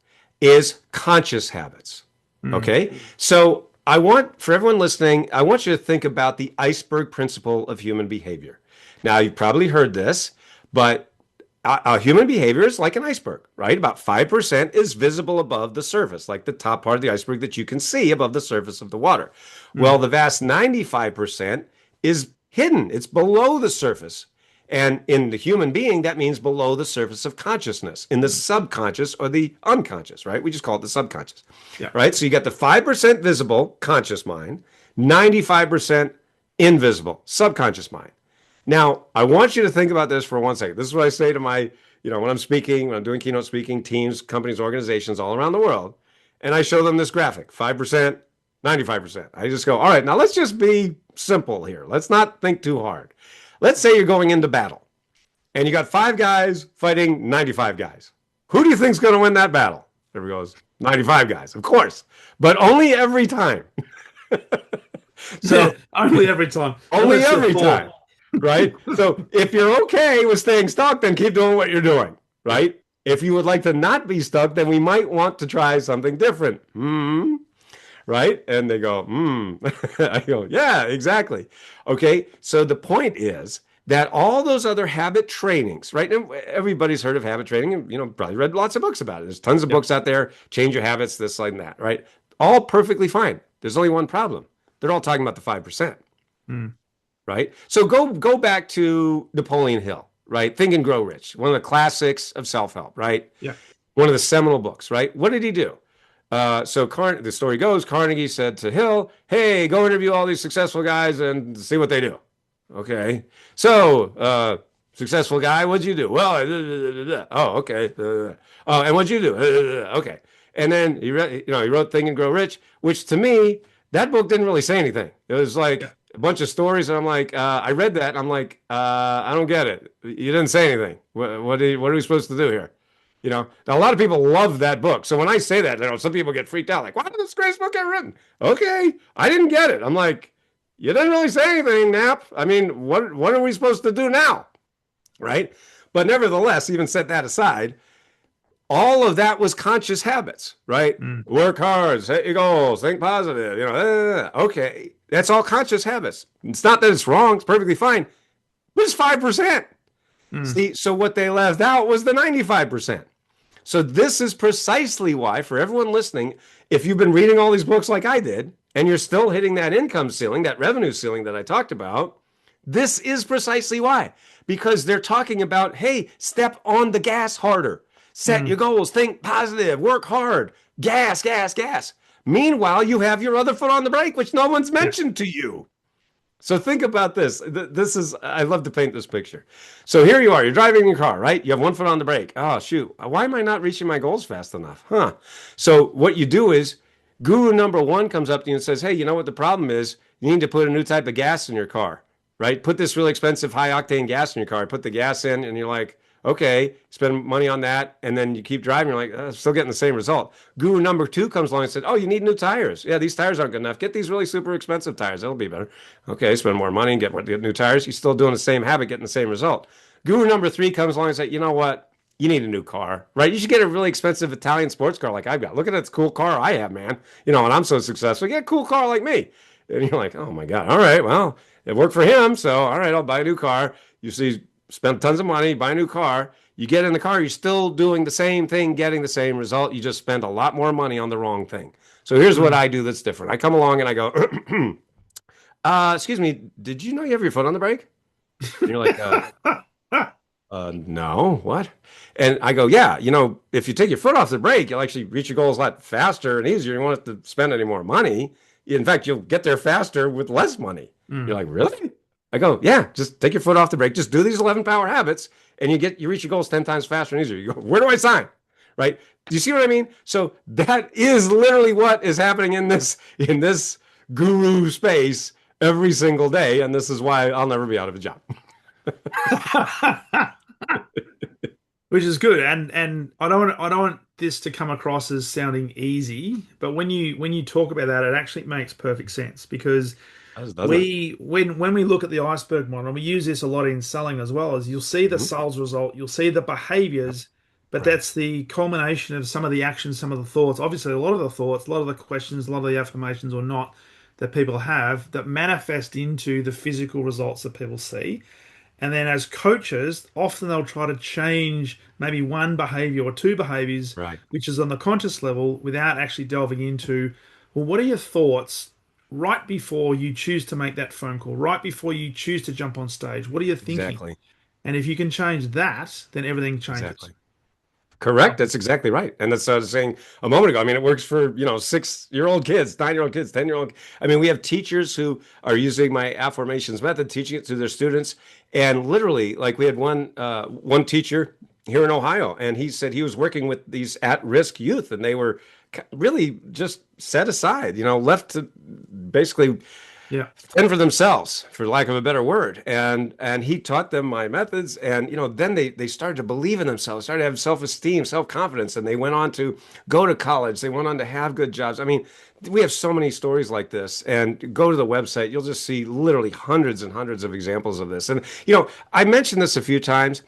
is conscious habits. Mm. Okay. So for everyone listening, I want you to think about the iceberg principle of human behavior. Now, you've probably heard this, but human behavior is like an iceberg, right? About 5% is visible above the surface, like the top part of the iceberg that you can see above the surface of the water. Well, Mm. the vast 95% is hidden, it's below the surface. And in the human being, that means below the surface of consciousness, in the subconscious or the unconscious, right? We just call it the subconscious, Yeah. right? So you got the 5% visible conscious mind, 95% invisible subconscious mind. Now, I want you to think about this for 1 second. This is what I say to my, when I'm speaking, when I'm doing keynote speaking, teams, companies, organizations all around the world, and I show them this graphic 5%, 95%. I just go, all right, now let's just be simple here. Let's not think too hard. Let's say you're going into battle and you got 5 guys fighting 95 guys. Who do you think's going to win that battle? Everybody goes, 95 guys, of course, but only every time. Yeah, So only every time. only Unless you're every Thor. time, right? So if you're okay with staying stuck, then keep doing what you're doing, right? If you would like to not be stuck, then we might want to try something different. Right? And they go, I go, yeah, exactly. Okay. So the point is that all those other habit trainings, right? And everybody's heard of habit training and, probably read lots of books about it. There's tons of Yep. books out there, change your habits, this, like that, right? All perfectly fine. There's only one problem. They're all talking about the 5%. Mm. Right? So go back to Napoleon Hill, right? Think and Grow Rich, one of the classics of self-help, right? Yeah. One of the seminal books, right? What did he do? The story goes, Carnegie said to Hill, "Hey, go interview all these successful guys and see what they do." Okay, so successful guy, what'd you do? Well, oh, okay. Oh, and what'd you do? Okay, and then he wrote Think and Grow Rich, which to me, that book didn't really say anything. It was Yeah. like a bunch of stories, and I'm like, I read that, and I'm like, I don't get it. You didn't say anything. What are we supposed to do here? Now a lot of people love that book. So when I say that, some people get freaked out, like, why did this greatest book ever written? Okay, I didn't get it. I'm like, you didn't really say anything, Knapp. I mean, what are we supposed to do now? Right? But nevertheless, even set that aside, all of that was conscious habits, right? Mm. Work hard, set your goals, think positive, okay. That's all conscious habits. It's not that it's wrong, it's perfectly fine, but it's 5%. Mm. See, so what they left out was the 95%. So this is precisely why, for everyone listening, if you've been reading all these books like I did, and you're still hitting that income ceiling, that revenue ceiling that I talked about, this is precisely why. Because they're talking about, hey, step on the gas harder, set your Mm. goals, think positive, work hard, gas, gas, gas. Meanwhile, you have your other foot on the brake, which no one's Yeah. mentioned to you. So think about this. I love to paint this picture. So here you are, you're driving your car, right? You have one foot on the brake. Oh, shoot. Why am I not reaching my goals fast enough? Huh. So what you do is guru number one comes up to you and says, hey, you know what the problem is? You need to put a new type of gas in your car, right? Put this really expensive high octane gas in your car. Put the gas in and you're like, okay, spend money on that. And then you keep driving. You're like, still getting the same result. Guru number two comes along and said, oh, you need new tires. Yeah, these tires aren't good enough. Get these really super expensive tires. That'll be better. Okay, spend more money and get new tires. You're still doing the same habit, getting the same result. Guru number three comes along and says, you know what? You need a new car, right? You should get a really expensive Italian sports car like I've got. Look at this cool car I have, man. And I'm so successful. Get a cool car like me. And you're like, oh my God. All right, well, it worked for him. So, all right, I'll buy a new car. You see, spend tons of money, buy a new car. You get in the car, you're still doing the same thing, getting the same result. You just spend a lot more money on the wrong thing. So here's what Mm. I do that's different. I come along and I go, excuse me, did you know you have your foot on the brake? And you're like, no, what? And I go, yeah, if you take your foot off the brake, you'll actually reach your goals a lot faster and easier. You won't have to spend any more money. In fact, you'll get there faster with less money. You're Mm. like, really? I go, yeah, just take your foot off the brake. Just do these 11 power habits and you reach your goals 10 times faster and easier. You go, where do I sign? Right? Do you see what I mean? So that is literally what is happening in this guru space every single day. And this is why I'll never be out of a job. Which is good, and I don't want this to come across as sounding easy, but when you talk about that, it actually makes perfect sense because Doesn't it? when we look at the iceberg model, and we use this a lot in selling as well, as you'll see the Mhm. sales result, you'll see the behaviors, but Right. that's the culmination of some of the actions, some of the thoughts. Obviously, a lot of the thoughts, a lot of the questions, a lot of the affirmations or not that people have that manifest into the physical results that people see. And then as coaches, often they'll try to change maybe one behavior or two behaviors, Right. which is on the conscious level, without actually delving into, well, what are your thoughts right before you choose to make that phone call, right before you choose to jump on stage? What are you thinking? Exactly. And if you can change that, then everything changes. Exactly. Correct. That's exactly right. And that's what I was saying a moment ago. I mean, it works for, 6-year-old kids, 9-year-old kids, 10-year-old. I mean, we have teachers who are using my Afformations method, teaching it to their students. And literally, like we had one teacher here in Ohio, and he said he was working with these at-risk youth, and they were really just set aside, left to basically Yeah. fend for themselves, for lack of a better word. And he taught them my methods, and then they started to believe in themselves, started to have self-esteem, self-confidence, and they went on to go to college. They went on to have good jobs. I mean, we have so many stories like this, and go to the website, you'll just see literally hundreds and hundreds of examples of this. And I mentioned this a few times.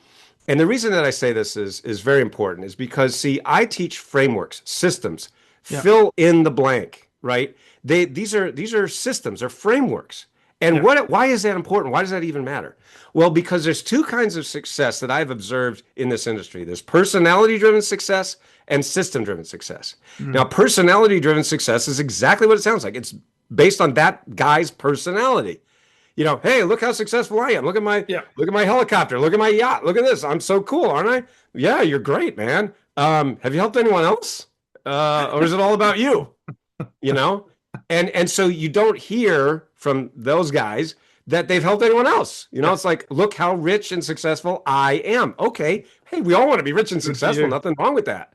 And the reason that I say this is very important is because, see, I teach frameworks, systems, Yeah. fill in the blank, right? These are systems, they're frameworks. And Yeah. why is that important? Why does that even matter? Well, because there's two kinds of success that I've observed in this industry. There's personality-driven success and system-driven success. Now, Mm. personality-driven success is exactly what it sounds like. It's based on that guy's personality. Hey, look how successful I am. Yeah. Look at my helicopter. Look at my yacht. Look at this. I'm so cool, aren't I? Yeah, you're great, man. Have you helped anyone else? Or is it all about you? You know? And so you don't hear from those guys that they've helped anyone else. Yeah. It's like, look how rich and successful I am. Okay. Hey, we all want to be rich and Good for successful. you. Nothing wrong with that.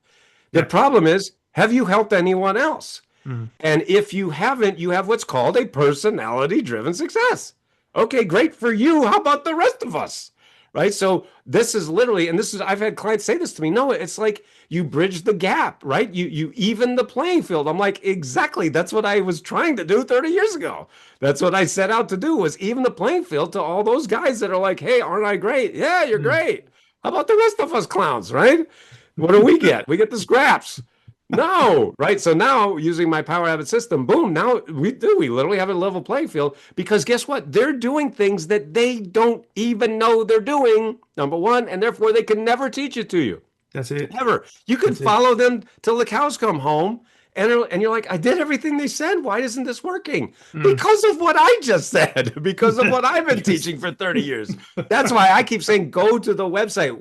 The Yeah. problem is, have you helped anyone else? Mm. And if you haven't, you have what's called a personality driven success. Okay, great for you. How about the rest of us? Right. So this is literally, and I've had clients say this to me. No, it's like you bridge the gap, right? You even the playing field. I'm like, exactly. That's what I was trying to do 30 years ago. That's what I set out to do, was even the playing field to all those guys that are like, hey, aren't I great? Yeah, you're Mm. great. How about the rest of us clowns, right? What do we get? We get the scraps. No, right? So now, using my power habit system, boom, now we do. We literally have a level playing field, because guess what? They're doing things that they don't even know they're doing, number one, and therefore they can never teach it to you. That's it. Ever. You can That's it. follow them till the cows come home, and you're like, I did everything they said. Why isn't this working? Mm. Because of what I just said, because of what I've been Because teaching for 30 years. That's why I keep saying, go to the website,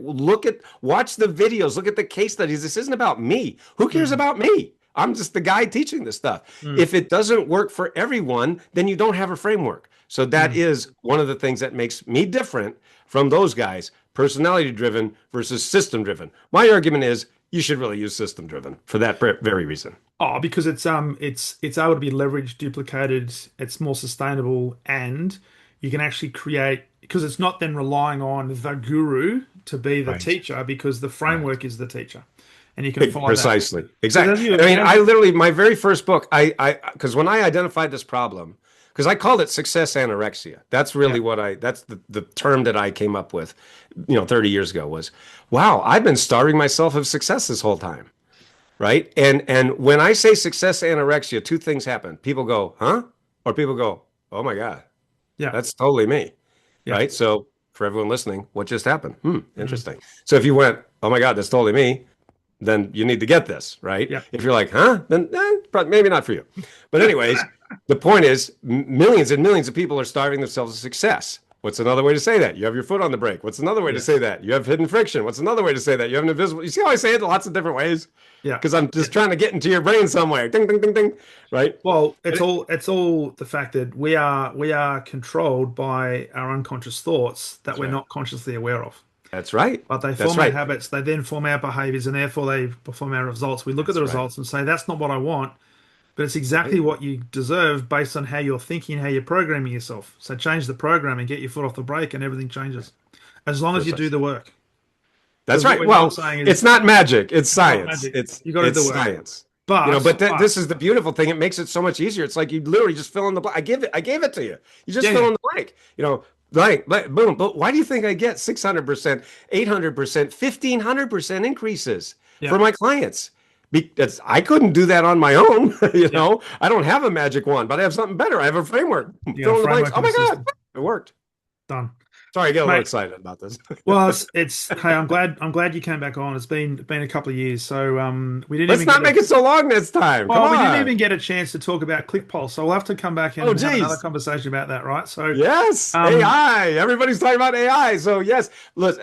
watch the videos, look at the case studies. This isn't about me. Who cares Mm. about me? I'm just the guy teaching this stuff. Mm. If it doesn't work for everyone, then you don't have a framework. So that Mm. is one of the things that makes me different from those guys, personality driven versus system driven. My argument is you should really use system driven for that very reason. Oh, because it's able to be leveraged, duplicated, it's more sustainable, and you can actually create, because it's not then relying on the guru to be the Right. teacher, because the Right. framework is the teacher, and you can follow that. Precisely. Because as Exactly. you I mean, as I literally, my very first book, because when I identified this problem, because I called it success anorexia. That's yeah, really that's the term that I came up with, 30 years ago, was, wow, I've been starving myself of success this whole time. Right. And when I say success anorexia, two things happen. People go, huh? Or people go, oh my God, yeah, that's totally me. yeah, Right. So for everyone listening, what just happened? mm, Interesting. So if you went, oh my God, that's totally me, then you need to get this, right? yeah, If you're like, huh, then maybe not for you. But anyways, the point is, millions and millions of people are starving themselves of success. What's another way to say that? You have your foot on the brake. What's another way to say yes, that? You have hidden friction. What's another way to say that? You have an invisible. You see how I say it in lots of different ways? yeah. Because I'm just trying to get into your brain somewhere. Ding, ding, ding, ding. Right? Well, it's all the fact that we are controlled by our unconscious thoughts that That's we're right. not consciously aware of. That's right. But they That's form our right. habits, they then form our behaviors, and therefore they perform our results. We look at the That's right. results and say, that's not what I want, but it's exactly Right. what you deserve based on how you're thinking, how you're programming yourself. So change the program and get your foot off the brake, and everything changes. As long as you do Precisely. the work. That's Because what right. we're not Well, saying it's is not magic. It's it's not science. magic. It's You got to do it's the work. science. But, But this is the beautiful thing. It makes it so much easier. It's like you literally just fill in the blank. I gave it to you. You just yeah, fill yeah, in the blank. Boom. But why do you think I get 600%, 800%, 1,500% increases yeah, for my clients? Because I couldn't do that on my own. yeah, I don't have a magic wand, but I have something better. I have a framework. you got Fill a in the blanks. framework Oh and a my God, system. it worked. Done. Sorry, I get a little Mate. excited about this. Well, it's hey, I'm glad you came back on. It's been a couple of years, so we didn't Let's even not get make a it so long this time. Come we didn't on. even get a chance to talk about ClickPulse. So we'll have to come back Oh, and have another geez. conversation about that, right? So Yes, um, AI. Everybody's talking about AI. So yes, look,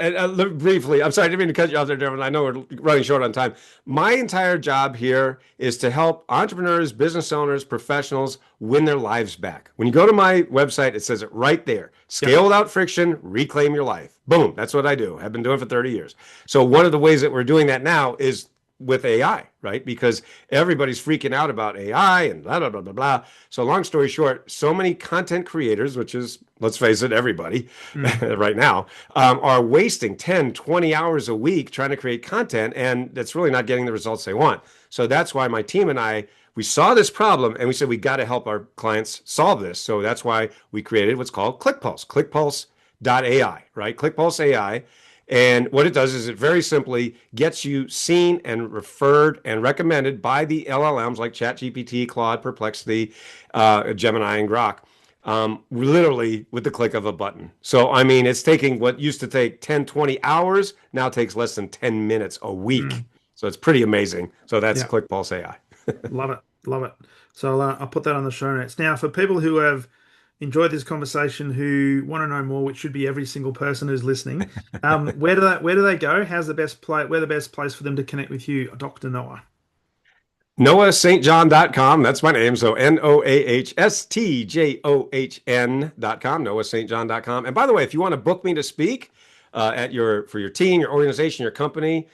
briefly. I'm sorry, I didn't mean to cut you off there, Devin. I know we're running short on time. My entire job here is to help entrepreneurs, business owners, professionals win their lives back. When you go to my website, it says it right there. yep. Scale without friction, reclaim your life. Boom. That's what I do. I've been doing it for 30 years. So one of the ways that we're doing that now is with AI, right? Because everybody's freaking out about AI and blah, blah, blah, blah, blah. So, long story short, so many content creators, which is, let's face it, everybody Mm, right now, are wasting 10, 20 hours a week trying to create content, and that's really not getting the results they want. So, that's why my team and I, we saw this problem and we said we got to help our clients solve this. So, that's why we created what's called ClickPulse, ClickPulse.ai, right? ClickPulse AI. And what it does is it very simply gets you seen and referred and recommended by the LLMs like ChatGPT, Claude, Perplexity, Gemini, and Grok, literally with the click of a button. So, I mean, it's taking what used to take 10, 20 hours, now takes less than 10 minutes a week. mm, So it's pretty amazing. So that's yeah, ClickPulse AI. love it, love it. So I'll put that on the show notes. Now, for people who have enjoyed this conversation, who want to know more, which should be every single person who's listening, where do they go? How's the best play? Where the best place for them to connect with you, Dr. Noah? NoahSt.John.com. That's my name. So NoahStJohn.com. NoahStJohn.com. And by the way, if you want to book me to speak for your team, your organization, your company,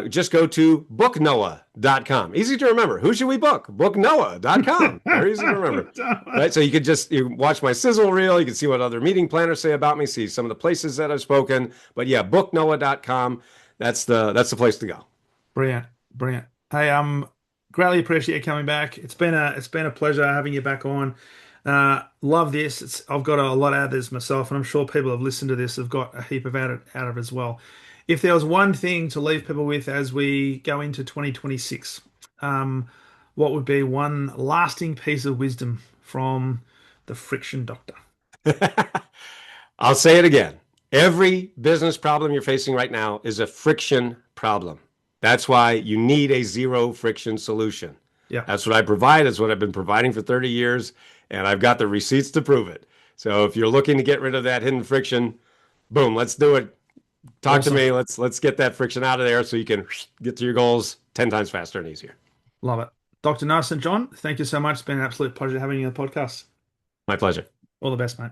just go to booknoah.com. Easy to remember. Who should we book? Booknoah.com. Very easy to remember. Right. So you watch my sizzle reel. You can see what other meeting planners say about me, see some of the places that I've spoken. But yeah, booknoah.com. That's the place to go. Brilliant, brilliant. Hey, greatly appreciate you coming back. It's been a pleasure having you back on. Love this. I've got a lot out of this myself, and I'm sure people have listened to this have got a heap of out of it as well. If there was one thing to leave people with as we go into 2026, what would be one lasting piece of wisdom from the Friction Doctor? I'll say it again. Every business problem you're facing right now is a friction problem. That's why you need a zero friction solution. Yeah, That's what I provide. That's what I've been providing for 30 years, and I've got the receipts to prove it. So if you're looking to get rid of that hidden friction, boom, let's do it. Talk to awesome. me. Let's get that friction out of there so you can get to your goals 10 times faster and easier. Love it. Dr. Nice and John, thank you so much. It's been an absolute pleasure having you on the podcast. My pleasure. All the best, mate.